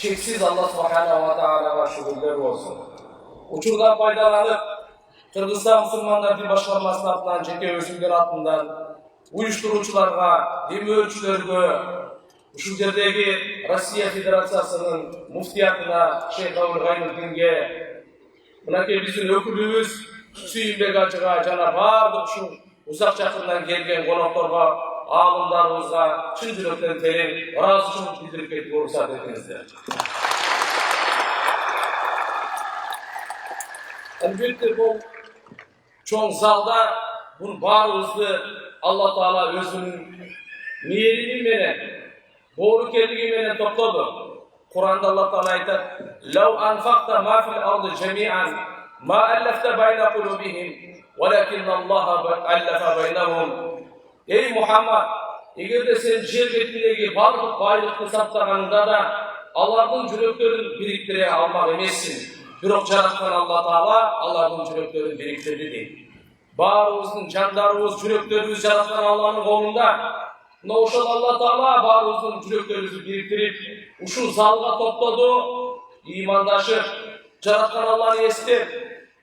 Çeksiz Allah subhanahu wa ta'ala'ya şükürler olsun. Uçurdan faydalanıp Kırgızistan Müslümanlar Başkanması'nın atından, Ceke Özümler atından, uyuşturucularga, demirçilerge, şu yerdeki Rusya Federasyası'nın muftiyatına, Şeyh Avul Gaynuddin'ge, bunaki bizim ökülümüz, Süyünbek Hacı'ga, jana bardık şu uzak jakından gelgen konaklarga, ağımlarımızga, çın yürekten terin, razıçılık bildirip ketip ruhsat etinizdер. Elbette bu çoğun zalda bunu barımızdı Allah Teala özünün niyetini menen, doğru kendigi menen topladı. Kur'an'da Allah Teala aytar: "Law anfaqta ma fil ardı jami'an ma allafta bayna kulubihim, walakin Allah allafa baynahum." Ey Muhammed, eğer de sen yer betindeki barlık baylıkты saptaganında da Allah'ın yüreklerini biriktire almak emesin. Bирок жараткан Allah Teala Allah'ın yüreklerini biriktirdi değil. Barımızın canlarımız, yüreklerimiz жараткан Allah'ın kolunda. Ошол Allah Teala barımızın yüreklerimizi biriktirip, uşul zalga topladı, imandaşıp, жараткан Allah'ını esitip,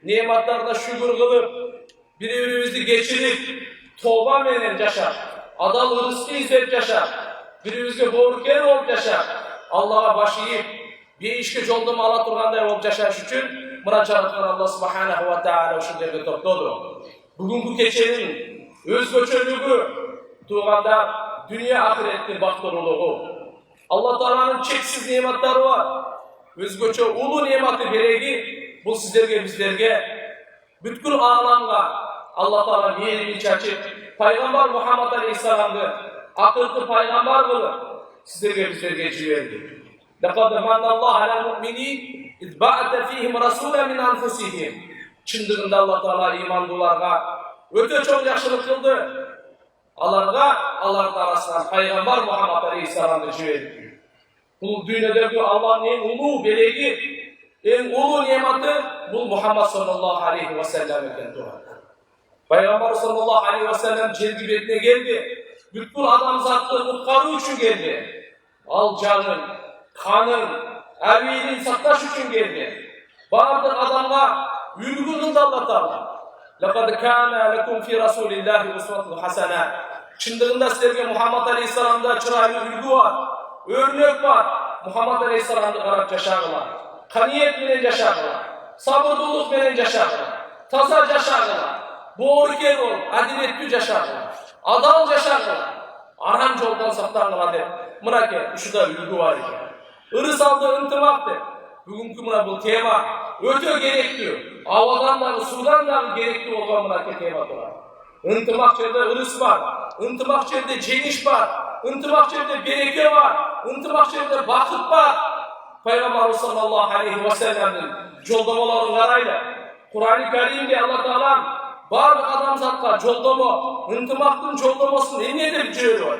nimetlerine şükür kılıp, birbirimizi geçirip, toba menen yaşar, adal rızkı izlep yaşar, birimizge borken olup yaşar, Allah'a başlayıp, bir işke joldomu ala turganday olup yaşaş üçün, mına жараткан Allah subhanahu wa ta'ala uşul yerge topladı. Bugünkü keçenin özgöçölüğü, tuğanda dünya ahiretli baktırılığı. Allah Teala'nın çeksiz nimetleri var. Özgöçö ulu nimeti beregi, bu sizlerge bizlerge, bütkül alamga Allah Teala niyetini çarçıp, Peygamber Muhammed Aleyhisselam'dı, akıllı peygamber kılıp, sizlerge bizlerge civerdi. لَقَدْ مَنَّ اللّٰهَ عَلَى الْمُؤْمِنِينَ اِذْ بَعَثَ فِيهِمْ رَسُولًا مِنْ أَنْفُسِهِمْ. Çındığında Allah Teala imanlılarga öte çok yaxşılık kıldı. Allah'ın arasından Peygamber Muhammed Aleyhisselam'ı civerdi. Bu dünyadaki Allah'ın en ulu belegi, en ulu nimeti bu Muhammed sallallahu aleyhi ve sellem eken duvar. Peygamber sallallahu aleyhi ve sellem cengi betine geldi. Bütün adam zatlı kurtarı için geldi. Al canın, kanın, evinin saklaş için geldi. Bazı adamlar ülgü kıldı Allah Teala. لَقَدْ كَانَ لَكُمْ فِي رَسُولِ اللّٰهِ اُسْوَةٌ حَسَنًا. Çındığında sizlerge Muhammed Aleyhisselam'da çıraylı ülgü var, örnek var. Muhammed Aleyhisselam'da karak yaşarlar. Kaniyet menen yaşarlar. Sabırlılık menen yaşarlar. Taza yaşarlar. Doğruken ol, adiletli yaşarlar. Adal yaşarlar. Aram yoldan saklarlar de. Mınake, şurada ülgü var iken. Irısalda ıntımak de. Bugünkü mına bu tema öte gerekli. Havadan da, sudan da gerekli olan mınake tema var. Intımak yerde ırıs var. Intımak yerde ceniş var. Intımak yerde bereke var. Intımak yerde bakıt var. Peygamber sallallahu aleyhi ve sellem'in joldamalarını karayla. Kur'an-ı Kerim'de Allah Teala bazı adam zatka joldama, intımaktın joldamasını en edip cürüyor.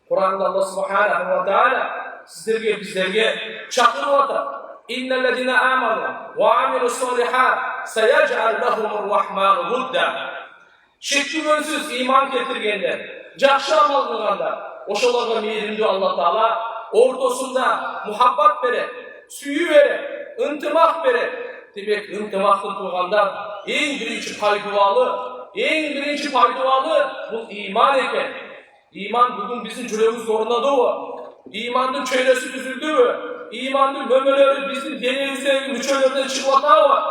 Kur'an'da Allah subhanahu wa ta'ala sizlerge bizlerge çakırı atar. İnnellezine amanu ve amilussalihat seyec'al lahumurrahmanu vudda. Şekli önsüz iman getirgenler, jakşı amal kılganlar, oşalarga meyrimdi Allah Teala ortasında muhabbat bere, suyu bere, ıntımak bere. Demek ıntımaklı kılganlar en birinci payduvalı bu iman eken. İman bugün bizim cüremiz zorundadır o. İmanın çöylesi düzüldü. İmanın mömeleri bizim denizde müçöllerden çıkmata var.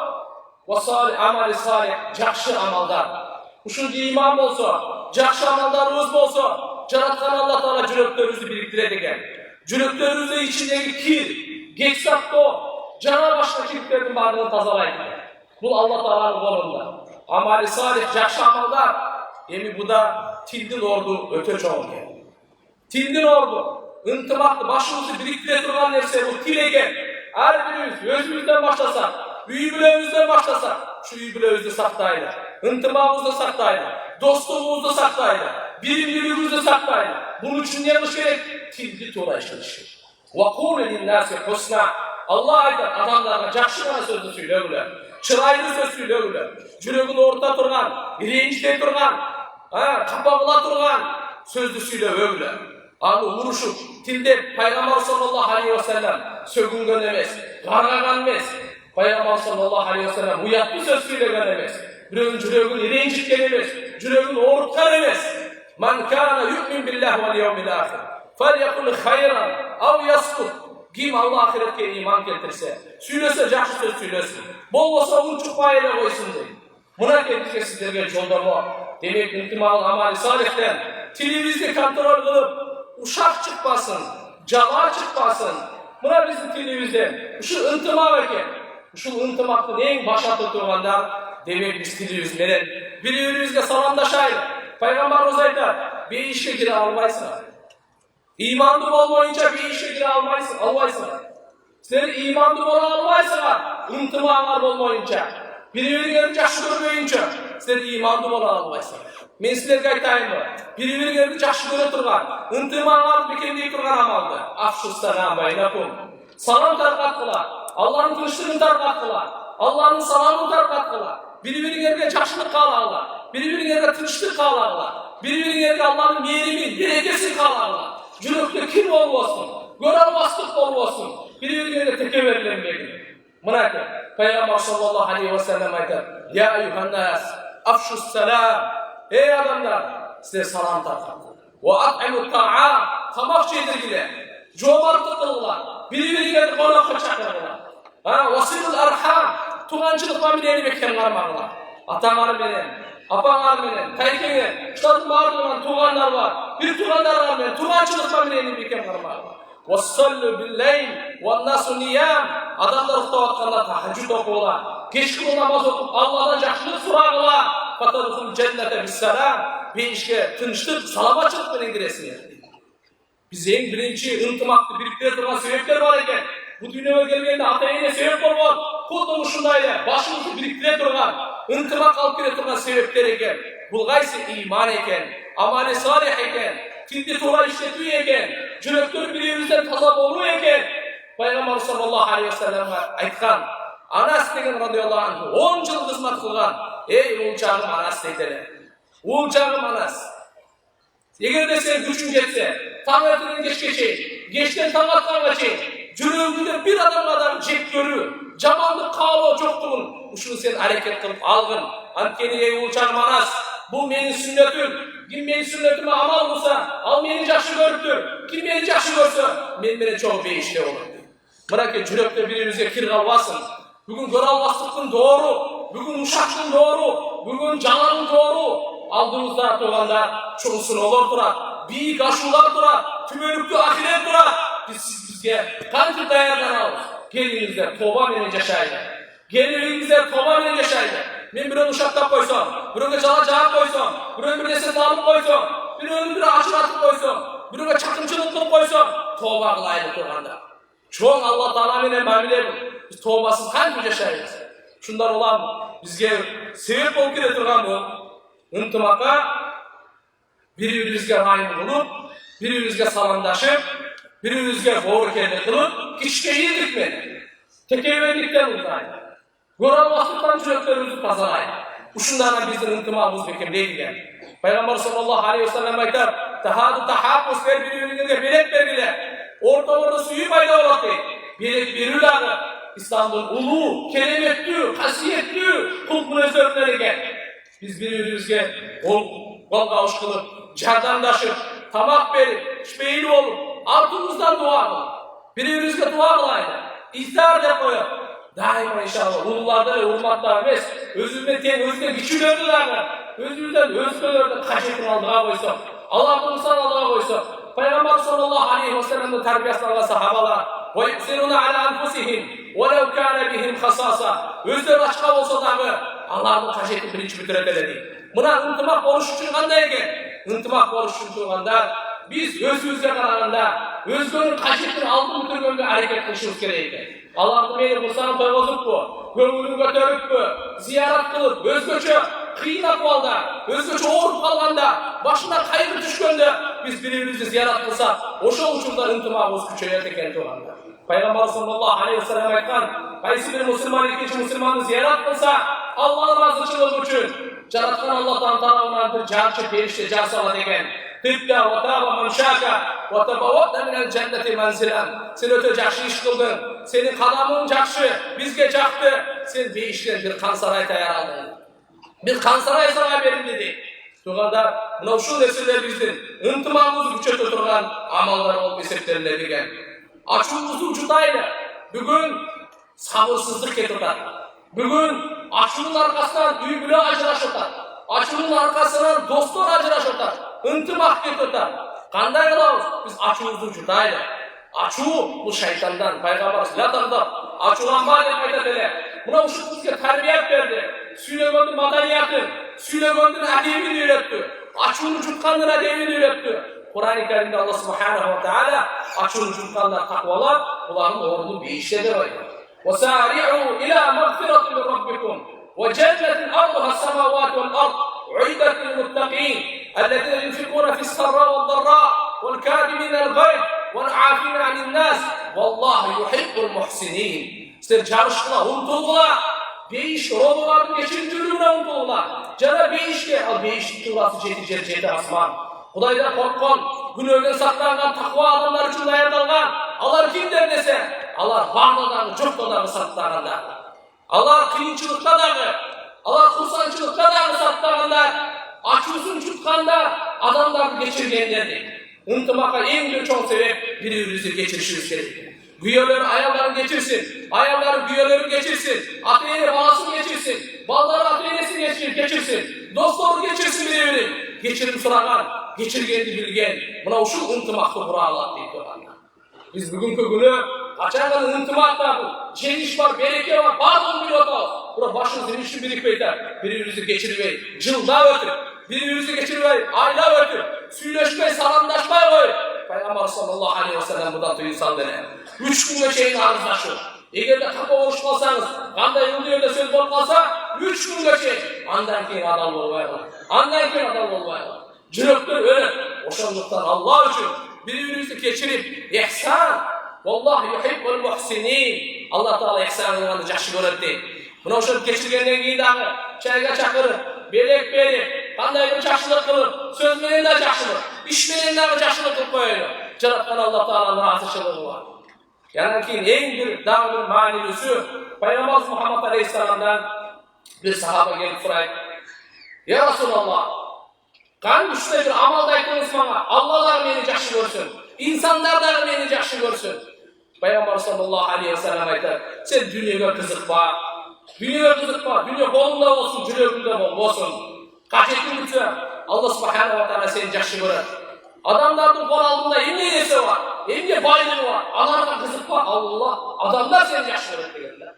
Ve salih, amali salih, jakşı amallar. Uşuncu iman olsa, jakşı amallarımız olsa, жараткан Allah Teala cüreklerimizi biriktirediken, cüreklerimizin içindeki kir, geçsakto, cana başka kirliklerin varlığını tazalayın. Bu Allah Teala'nın kolunda. Amali salih, jakşı amallar, emi bu da tildin ordu öte çoğunken. Tildin ordu, ıntımaklı, başımızı biriktire durgan nefse bu tilegen. Her birimiz özümüzden başlasak, üyübüleğimizden başlasak, şu üyübüleğimizi saktayla, ıntımağımızda saktayla, dostluğumuzda saktayla, birbirimizi saktayla. Bunun için ne yapmış gerek? Tildi tola işlemiştir. وَقُولُ لِلنَّاسِ حُسْنًا. Allah aydan adamlarına jakşıgana sözü söylüyorlar. Çıraylı söz söylüyorlar. Cüregin orta turgan, rencide turgan, kapağıla turgan sözü söylüyorlar. Anı vuruşup, tilde Peygamber sallallahu aleyhi ve sellem sögüngen emez, gargagan emez. Peygamber sallallahu aleyhi ve sellem uyatlı söz söylegen emez. Bireğin cüreğin rencitken emez, cüreğin oğurtkan emez. Man kana yu'min billahi vel yevmil ahir. Felyekul hayran av yaskut. Kim Allah ahiretke iman keltirse, söylese жақсы söz söylesin. Bolmasa unçuk bayile koysun deydi. Buna kendisi sizlerge joldama. Demek intimal amali salihten tilimizni kontrol kılıp uşak çıkmasın, cala çıkmasın. Buna bizim tilimizden şu ıntımak eken, şu ıntımaktın en başatı turganlar demek biz tilimiz menen bir-birimizge salamdaşaylı. Peygamberimiz aytar, bir işe gire almaysın. İmanlı olmayınca bir işe gire almaysın. Sizler imanlı bola almaysınlar, ıntımağlar olmayınca. Bir-birini жақсы көрмейінше, sizler imanlı bola almaysınlar. Men sizlerge aytayım mı? Bir-birini жақсы көре turgan, ıntımağlar bekendey turgan amaldı. Afşussalam baynakum. Salam tarqatqılar, Allah'ın tinçligini tarqatqılar, Allah'ın salamını tarqatqılar. Bir-birini жақсылық қалағыlar, bir-birini tinçlik қалағыlar, bir-birini Allah'ın meyrimin, berekesini қалағыlar. Yürekte kim olmasın, gören vasıf olmasın, bir-birine teke verilenmeydi. Mınaki, Peygamber sallallahu aleyhi ve sellem aytar, Ya eyyuhannas, afşus selam, ey adamlar, size salam tarqatın. Ve at'imut ta'am, tamak yedirgiler, jomartı kılırlar, bir-birine konakı çakırırlar. Vasilul arham, tuğancılıkla bileni bekken karmarlar. Atanar benen, apanar benen, taykenen, şuların bağırdılan tuğanlar var. Bir tuğanlar var benen, tuğancılıkla bileni bekken karmarlar. Vassallu billeyn, vannasu niyam. Adamlar ustavatkanlar tahajjud okuyorlar. Keşke namaz okup Allah'dan жақсылық surağılar. Fatadukul cennete bisselam. Bir işe tınçlık, salamaçılık benen giresiniz. Biz en birinci ıntımaktı birliktire turgan sebepler var eken. Bu dünyaya gelgende ata-ene sebep olgan. Kudum şundayla başımızı biriktire turgan, ıntımak alıp kire turgan sebepler eken. Bul gaysi iman eken, amali salih eken, tildi tuğra işletüy eken, cürektör birimizden taza bolu eken. Peygamber sallallahu aleyhi ve sellem aytkan, Anas degen radıyallahu anh 10 yıl hizmet kılgan. Ey ulçağım Anas deytene. Ulçağım Anas. Eğer de sen gücün jetse, taң erteden kechke çeyin, kechten taң atkanга çeyin, жүрегіңде bir adam жек көрүү, жамандык каалоо жоктугун, ушуну сен аракет кылып алгын. Анткени ey улчагым Anas, бул менин сүннөтүм. Ким менин сүннөтүмө амал кылса, ал мени жакшы көрүптүр. Ким мени жакшы көрсө, мен менен чоң бейиште болот. Мынакей жүрөктө бирибизге кир калбасын. Бүгүн көрө албастыктын доору, бүгүн ушактын доору, бүгүн жаланын доору. Алдымызда тургандар чоң сыноолор турат, бийик ашуулар турат, түбөлүктүү ахирет турат. Bizge kantip dayanlarımız. Gelinizler toba menен yaşaydı. Gelinizler toba menен yaşaydı. Men biröni uşaktap koysam, biröne jala jağıp koysam, biröne bir nese alıp koysam, biröne bir aşıratıp koysam, biröne çakımçılık kılıp koysam, toba kılaydı turganda. Çoğun Allah Taala menен mamile biz tobasız kantip yaşayız. Şundan olan bizge sebep olup kire turgan bu. Intımaka bir-birimizge rayın bulup, bir-birimizge salamdaşıp, bir-birimizge boğurkenlik kılıp, kişke yiydik mi? Tekevenlikten uzaydı. Gören vasıftan çöreklerimizi tazalaydı. Uşundan bizden ıntımağımız bekemleydiler. Peygamber sallallahu aleyhi ve sellem aytar, tahadu tahabbus ver birbirine belek vergiler. Orta suyu payda olarak değil. Belek verirler. İslam'ın ulu, keremetli, hasiyetli, kulpun özörlerine. Biz birbirimizge kol kavuş kılıp, cardandaşıp, tamak verip, şüpheyli olup, altımızdan dua kılıp, birbirimizge dua kılaydı. İhtar de koyup, daima inşallah ulularda ve urmatlar emes, özümden ten, özümden güçlülerdiler. Özümden özgürlerden kaşetin aldığa koysam, Allah'ın usan aldığa koysam, Peygamber sallallahu aleyhi ve sellem'de terbiyesini alan sahabalar, وَيُؤْسِرُونَ عَلَى أَنْفُسِهِمْ وَلَوْ كَانَ بِهِمْ خَصَاصًا. Özleri açığa olsa dağı, Allah'ın kaşetin birinci bitirebiledi. Buna ıntımak oluş için kanday eken, ıntımak oluş için turganda, biz özümüzge karaganda, özgörün kaşetin aldın bitirgönge hareket kılışımız gerek. Allah'ın meni kılsana toygozup bu, köngülün götörüp bu, ziyaret kılıp, özgöçü kıyın akvalda, özgöçü oğurup kalganda, başına kaygı düşkönde, biz birbirimizi ziyaret kılsak, oşo uçurda ıntımağımız küçöyer eken turganda. Peygamber sallallahu aleyhi ve sellem aytkan, kaysi bir Müslüman ikinci Müslümanı ziyaret kılsa, Allah'ın razıçılığı için, Caratkan Allah'tan tarafından bir carçı perişte car sala degen, Tibka ve taba manşaka ve tabawwa'na minel cenneti menzilen. Sen öte jakşı iş kıldın. Senin kadamın jakşı, bizge jaktı. Sen değişken bir kansaray tayar aldın. Bir kansaray sana verin dedi. Tuğanda mına şu nesiller bizden ıntımamızı güçete turgan amallar olup esepterilerdigen. Açuğumuzu jutaylı. Bugün sabırsızlık ketutar. Bugün açuğun arkasından üybüle ajraşotar. Açuğun arkasından dostlar ajraşotar. Intımak ketutar. Kanday kılabız? Biz açuğumuzu jutaylı. Açuğu bu şeytandan Peygamber Sılatır'da açuğlanma diye ayet buna uşuk bizge terbiyet verdi. Süleyman'ın madaniyatı, Süleyman'ın ademini öğretti. Açuğunu jutkanın ademini öğretti. Kur'an-ı Kerim'de Allah Subhanahu ve Teala açuğunu jutkanlar takvalar, bunların doğruluğu bir işledir öyle. وَسَارِعُوا إِلَى مَغْفِرَةٍ مِنْ رَبِّكُمْ وَجَنَّةٍ أَرْضُهَا السَّمَاوَاتُ وَالْأَرْضُ أُعِدَّتْ لِلْمُتَّقِينَ الَّذِينَ يُنْفِقُونَ فِي السَّرَّاءِ وَالضَّرَّاءِ وَالْكَاظِمِينَ الْغَيْظَ وَالْعَافِينَ عَنِ النَّاسِ وَاللّٰهُ يُحِبُّ الْمُحْسِنِينَ. İşte çalıştılar, umutlular. Beyiş roboların geçirdiğine umutlular. Cana beyişke, al beyişlik tuğrası cedi asman. Kudayda korkun, günögen saklangan takva adamlar için dayanılgan. Allah kimdir dese, Allah bağlıdan, çoktadan saklanganlar. Allah kıyınçılıkta dağı, Allah kursançılıkta dağı saklanganlar. Açıyorsun tutkanda adamlar geçirgenlerdir. Untımaka en bir çok sebep birbirinizi geçirişiniz gerekir. Güyeleri ayarları geçirsin, ayarları güyeleri geçirsin, ateyeni balasını geçirsin, balları ateynesini geçirsin, dostları geçirsin birbirini. Geçirim sıragan, geçirgeni bilgen, buna uşul untumaklı buralar deyip olanlar. Biz bugünkü günü kaçanların untumakta bu, geniş var, bereke var, pardon bir otağız. Buna başınızın işin birikmeyler, birbirinizi geçirmeyin, cılda ötür, birbirinizi geçirmeyin, ayla ötür, süyleşmeyin, salamlaşmayın. Peygamber sallallahu aleyhi ve sellem buradan tüy insan dene. 3 gün geçeyin ağızlaşın. Eğer de kapı oluşmasanız, kanday yıldı yerde söz olmasa, 3 gün geçeyin. Andan keyin adam olmayalım. Andan keyin adam olmayalım. Cüröktür öyle. Oşanlıktan Allah için birbirinizi geçirip, ihsan. Vallahi yuhibbul muhsinin. Allah Teala ihsan olanı жақşı görürdü. Buna oşanıp geçirgenden keyin dağı, çayga çakırır, belek belek, kanday bir жақшылық kılır, söz menen de жақшылық, iş menen de жақшылық kılıp koyuyor. Caratkan Allah Teala'nın razıçılığı var. Yani ki en bir dağın manilüsü, Peygamber Muhammed Aleyhisselam'dan bir sahaba gelip sorayım. Ya Resulallah, kan güçlü bir amal daytınız bana, Allah da beni жақşı görsün, insanlar da beni жақşı görsün. Peygamber sallallahu aleyhi ve sellem aytar, sen dünyaya kızıkma, dünyaya kızıkma, dünya kolunda olsun, cürökünde olsun. Kaçetin bütü, Allah subhanahu wa ta'ala seni жақşı görür. Adamların kol altında emne nesi var, emne baylığı var, Allah'tan kızıkma, Allah, adamlar seni жақşı görür diyorlar.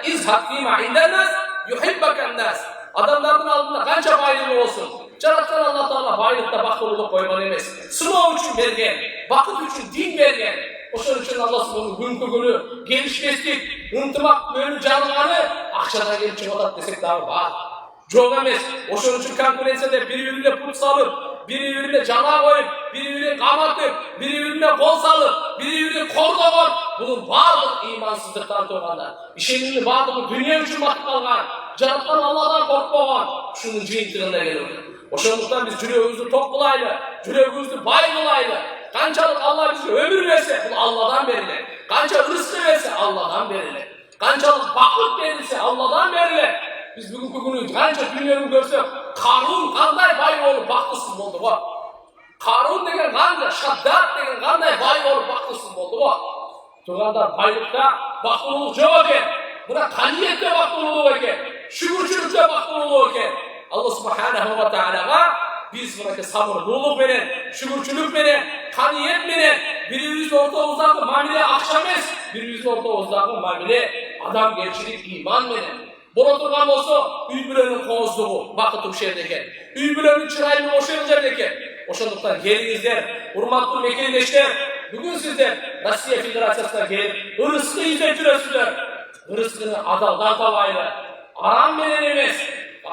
İzhad fîmâ indennâs, yuhibbekennâs. Adamların altında kança baylığı olsun. Caratkan Allah Teala baylıkta bakılılık koyman emez. Sınav için vergen, vakit için din vergen. Oşun için Allah subhanahu günkü günü gelişmeslik, ıntımak bölü canlıları akşada gelip çıkmadak desek daha var. Çok emez. Oşun için konkurensiyede birbirine put salıp, birbirine cana koyup, birbirine kamatıp, birbirine kol salıp, birbirine kol koyup, bunun vardır imansızlıktan doğanlar. İşinin vardır bu dünya için batıp kalgan, caratkan Allah'tan korkmagan, şunun cihintliğine gelir. Oşunluktan biz cüreğimizi tok kılaylı, cüreğimizi bay kılaylı. Kançalık Allah bize ömür verse, bu Allah'tan verilir. Kança rızkı verse, Allah'tan verilir. Kançalık baklık verirse, Allah'tan verilir. Biz bugünkü günü kança dünyanın görsek, Karun kanday bay olup baklısız oldu bu. Karun degen kanday, Şaddat degen kanday bay olup baklısız oldu bu. Tuğandar baylıkta baklılık yok eken, buna kaniyette baklılık eken, şükürçülükte baklılık eken. Allah subhanahu wa ta'ala biz buna sabırlılık veren, şükürçülük veren, kaniyet veren, birbirimiz ortamızdaki mamile akşamız, birbirimiz ortamızdaki mamile adam gerçelik iman veren. Buna oturgan olsa, üybülerin kovuzluğu, vakıtı şerdeken, üybülerin çırayını oşarıldeken. Oşanlıktan gelinizler, urmatlı mekenleşler, bugün sizler Rusya Federasyası'na gelip, ırıskı izletiyorsunuzlar. Irıskını adaldan tavayla, aram veren emez.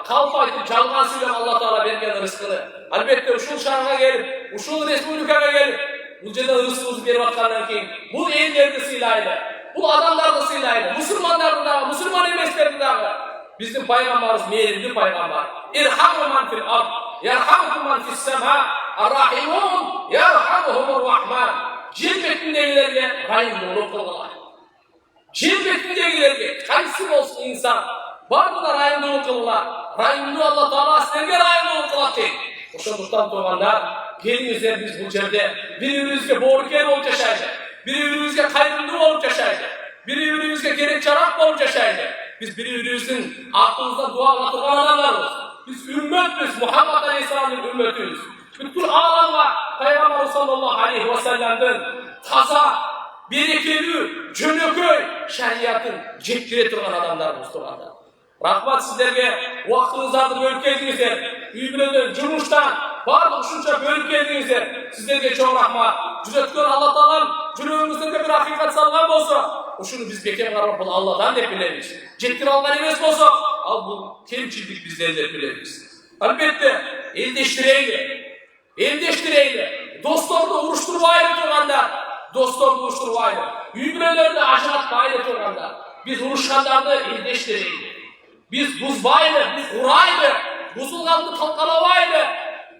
Kalfaytıp çalgan suyla Allah Teala vergen rızkını. Elbette uşul şarına gelip, uşul respublikaya gelip, ülkeden rızkımızı verip atkanlar ki, bu eğilerde silayla, bu adamlar da silayla, Müslümanlar da, Müslüman emesler de, bizim peygamberimiz meyilli peygamber. İrhamu man fil ard, yerhamukum man fis sema. Ar-Rahimun yerhamuhumur Rahman. Yer betindegilerge rahimdүүлük kılgılar. Yer betindegilerge kaysı olsun insan barına rahimdүүлük kılgılar. Rahimdүү Allah Taala sizlerge rahimdүүлük kılat deydi. Oşonduktan doğanlar gelingizler biz bu yerde birbirimizge borker olup yaşaydı. Birbirimizge kayrımlı olup yaşaydı. Birbirimizge gerek çarak olup yaşaydı. Biz birbirimizin aklımızda dualatırgan adamlarız. Biz ümmetiz, Muhammed Aleyhisselam'ın ümmetiyiz. Bütün alamlar Peygamber sallallahu aleyhi ve sellem'den taza, berekeli, cönököy şeriatın jetkire turgan adamlarımız turganda. Rahmat sizlerge vaktınızlardı bölüp geldinizler. Üybülöden, cümüşten, barlık şunça bölüp geldinizler. Sizlerge çok rahmat. Cüretken Allah Ta'lam, cürüğümüzden de bir hakikat salgan bolsa, şunu biz bekem qarab bu Allah'dan dep bileriz. Jetkire algan emes bolsa, al bu kemçildik bizden dep bileriz. Albatta, eldeştireyli. Dostlarını uruşturmayla turganda, dostlarını uruşturmayla. Üybülölerinde ajratmayla turganda. Biz uruşkanlarda eldeştireyli. Biz buzbaylı, biz uraylı, buzulganlı talqalabaylı.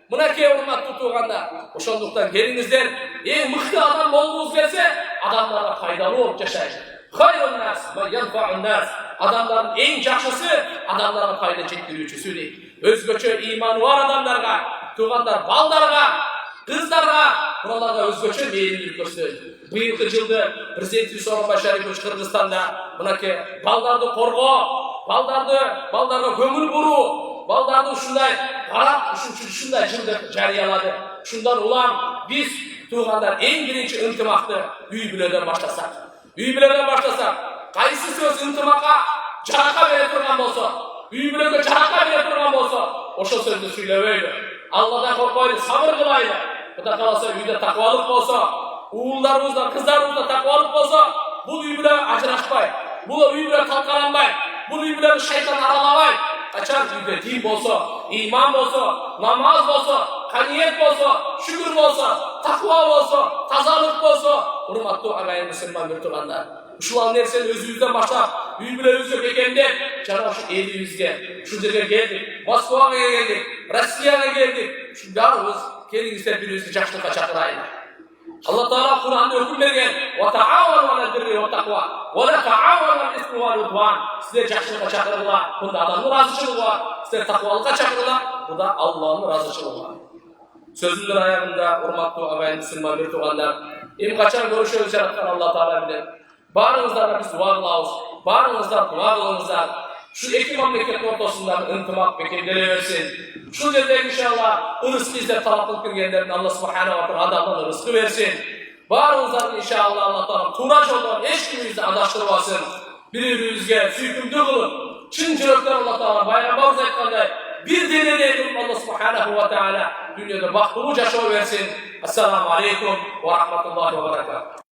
Mınake urmat tutuganda. Oşonduktan gelingizler, en mıhtı adam olduğunuz gelse, adamlara faydalı olup yaşayın. Hayrun nas ve yanfa'un nas. Adamların en yaxşısı, adamlara fayda çektirүүчүsü değil. Özgöçö imanı var adamlarga, tuğandar baldarga, kızlarga, buralarga özgöçö meyillik gösterdi. Bıyıkı yılda Prezident Soronbay Şaripovich Kırgızstanda mınake baldardı korgo, baldarga kömür buru, baldardı şunday qarab, şunday yılda jariyaladı. Şundan ulan biz tuğandar en birinci intimaktı üy-bülöden başlasak. Üy-bülöden başlasak, qaysı söz intimaka jaraka bere turgan bolsa, üy-bülöge jaraka bere turgan bolsa, oşo sözü söylebeydi. Allah'dan korkmaydı, sabır kılaydı. Kuda kalasa üyde takvalık bolsa, uğullarımızda, kızlarımızda takvalık bolsa, bu üy-bülöge ajraşpay, bu üy-bülöge talkalanmay, bu üy-bülöge şeytan aralamay. Kaçan üyde din bolsa, iman bolsa, namaz bolsa, kaniyet bolsa, şükür bolsa, takva bolsa, tazalık bolsa, hurmatlı agayın Müslüman bir turganlar. Uşulan nersen özümüzden başlap, üy-bülöge bekendep, jana şu elimizge, şu yerge geldik, Moskvaga geldik, Rossiyaga geldik. Şu barımız kelingizler birimizni жақсылыққа чакырайын. Allah Taala Kur'an'da hüküm bergen: "Ve taavanu alel birri ve takva, ve la taavanu alel ismi vel udvan." Sizler жақсылыққа çakırırlar, bunda Allah'ın razıçılığı var. Sizler takvalıkka çakırırlar, bu da Allah'ın razıçılığı var. Sözümün ayağında hurmatlı agayın Müslüman bir tuğanlar, em kaçan görüşüyoruz yaratkan Allah Taala bilen. Barınızlarga biz dua kılabız, barınızlar dua kılыңızlar. Şu iki memleket ortasından intimak bekendere versin. Şu yerde inşallah rızkı izle talap kılıp gelgenlerin Allah subhanahu wa ta'ala adamdan rızkı versin. Barınızlar inşallah Allah Taala tuğra yoldan eşkimizde adaştırmasın. Birbirimizge süykümdü kılın. Çın cürökler Allah Taala bayramımız aytkanday bir denede edip Allah subhanahu wa ta'ala dünyada baktığımız yaşa versin. Esselamu aleyküm ve rahmetullahi ve berekatuhu.